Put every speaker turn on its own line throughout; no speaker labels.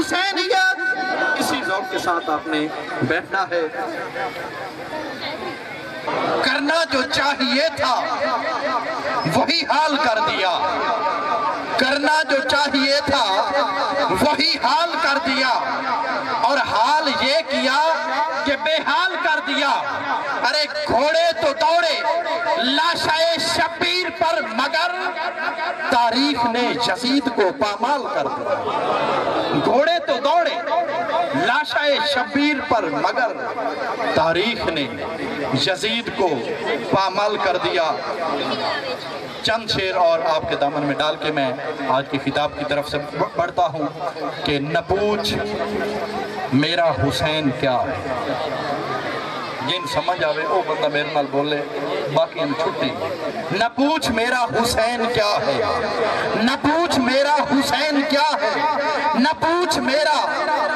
حسینیت، اسی ذوق کے ساتھ آپ نے بیٹھنا ہے۔ کرنا جو چاہیے تھا وہی حال کر دیا، کرنا جو چاہیے تھا وہی حال کر دیا، اور حال یہ کیا کہ بے حال کر دیا۔ ارے گھوڑے تو دوڑے لاشائے شبیر پر، مگر تاریخ نے یزید کو پامال کر دیا۔ گھوڑے تو دوڑے لاشائے شبیر پر، مگر تاریخ نے یزید کو پامال کر دیا۔ چند شعر اور آپ کے دامن میں ڈال کے میں آج کی خطاب کی طرف سے پڑھتا ہوں کہ نہ پوچھ میرا حسین کیا ہے۔ جن سمجھ آوے او بندہ میرے نال بولے، باقی ہم چھٹی۔ نہ پوچھ میرا حسین کیا ہے، نہ پوچھ میرا حسین کیا ہے، نہ پوچھ میرا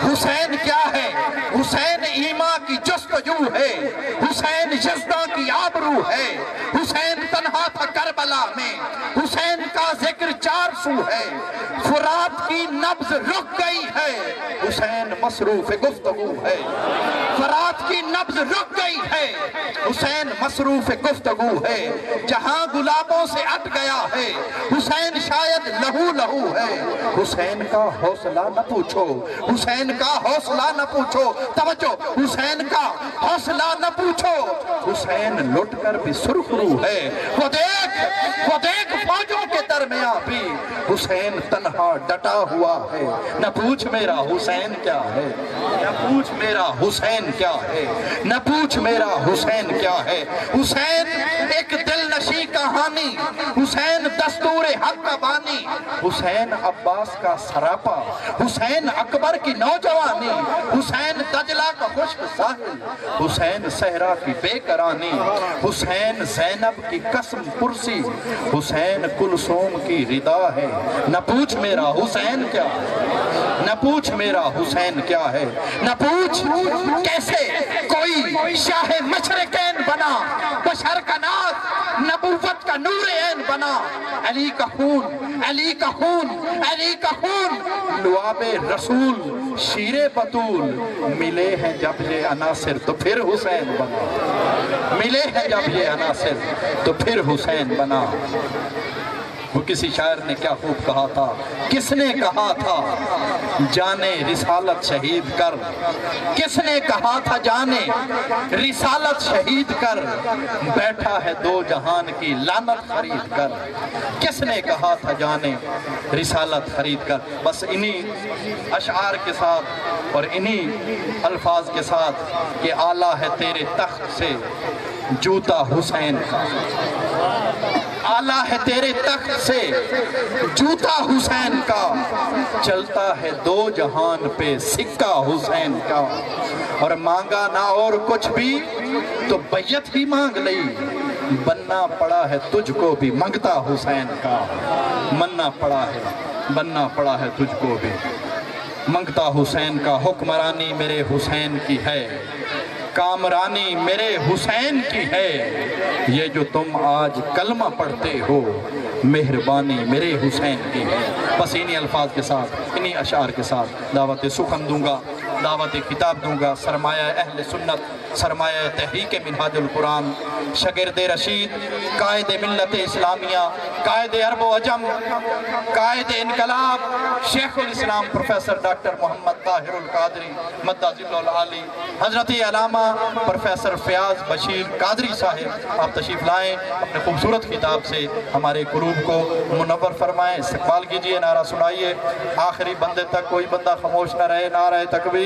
حسین کیا ہے۔ حسین ایمان کی جستجو ہے، حسین یزداں کی آبرو ہے، حسین تنہا تھا کربلا میں، حسین کا ذکر 400 ہے۔ فرات کی نبض رک گئی ہے، حسین مصروف گفتگو ہے۔ فرات کی نبض رک گئی ہے، حسین مصروف گفتگو ہے۔ جہاں گلابوں سے اٹ گیا ہے، حسین شاید لہو لہو ہے۔ حسین کا حوصلہ نہ پوچھو، حسین کا حوصلہ نہ پوچھو، توجہ، حسین کا حوصلہ نہ پوچھو، حسین لٹ کر بھی سرخرو ہے۔ وہ دیکھ فوجوں کے درمیان بھی حسین تنہا ڈٹا ہوا ہے۔ نہ پوچھ میرا حسین کیا ہے، نہ پوچھ میرا حسین کیا ہے، نہ پوچھ میرا حسین کیا ہے۔ حسین ایک دل نشی کہانی، حسین دستور حق کا بانی، حسین عباس کا سراپا، حسین اکبر کی نوجوانی، حسین دجلہ کا خشک ساحل، حسین صحرا کی بے قرانی، حسین زینب کی قسم پرسی، حسین کلثوم کی ردا ہے۔ نہ پوچھ میرا حسین کیا ہے، نہ پوچھ میرا حسین کیا ہے، نہ پوچھ کیسے کوئی شاہ مشرقین بنا، بشر کا ناز نبوت کا نور عین بنا۔ علی کا خون، علی کا خون، علی کا خون، لعاب رسول شیر بطول، ملے ہیں جب یہ عناصر تو پھر حسین بنا، ملے ہیں جب یہ عناصر تو پھر حسین بنا۔ وہ کسی شاعر نے کیا خوب کہا تھا، کس نے کہا تھا جانے رسالت شہید کر، کس نے کہا تھا جانے رسالت شہید کر، بیٹھا ہے دو جہان کی لعنت خرید کر، کس نے کہا تھا جانے رسالت خرید کر۔ بس انہی اشعار کے ساتھ اور انہی الفاظ کے ساتھ کہ آلہ ہے تیرے تخت سے جوتا حسین کا، آلہ ہے تیرے تخت سے جوتا حسین کا، چلتا ہے دو جہان پہ سکہ حسین کا، اور مانگا نہ اور کچھ بھی تو بیعت ہی مانگ لئی، بننا پڑا ہے تجھ کو بھی منگتا حسین کا، مننا پڑا ہے، بننا پڑا ہے تجھ کو بھی منگتا حسین کا۔ حکمرانی میرے حسین کی ہے، کامرانی میرے حسین کی ہے، یہ جو تم آج کلمہ پڑھتے ہو مہربانی میرے حسین کی ہے۔ بس انہی الفاظ کے ساتھ، انہی اشعار کے ساتھ دعوت سخن دوں گا، دعوت کتاب دوں گا۔ سرمایہ اہل سنت، سرمایہ تحریک منہاج القرآن، شاگرد رشید، قائد ملت اسلامیہ، قائد عرب و عجم، قائد انقلاب، شیخ الاسلام پروفیسر ڈاکٹر محمد طاہر القادری مدہ ذلہ العالی، حضرت علامہ پروفیسر فیاض بشیر قادری صاحب، آپ تشریف لائیں، اپنے خوبصورت خطاب سے ہمارے قلوب کو منور فرمائیں، استقبال کیجئے، نعرہ سنائیے، آخری بندے تک کوئی بندہ خاموش نہ رہے، نعرہ تکبیر۔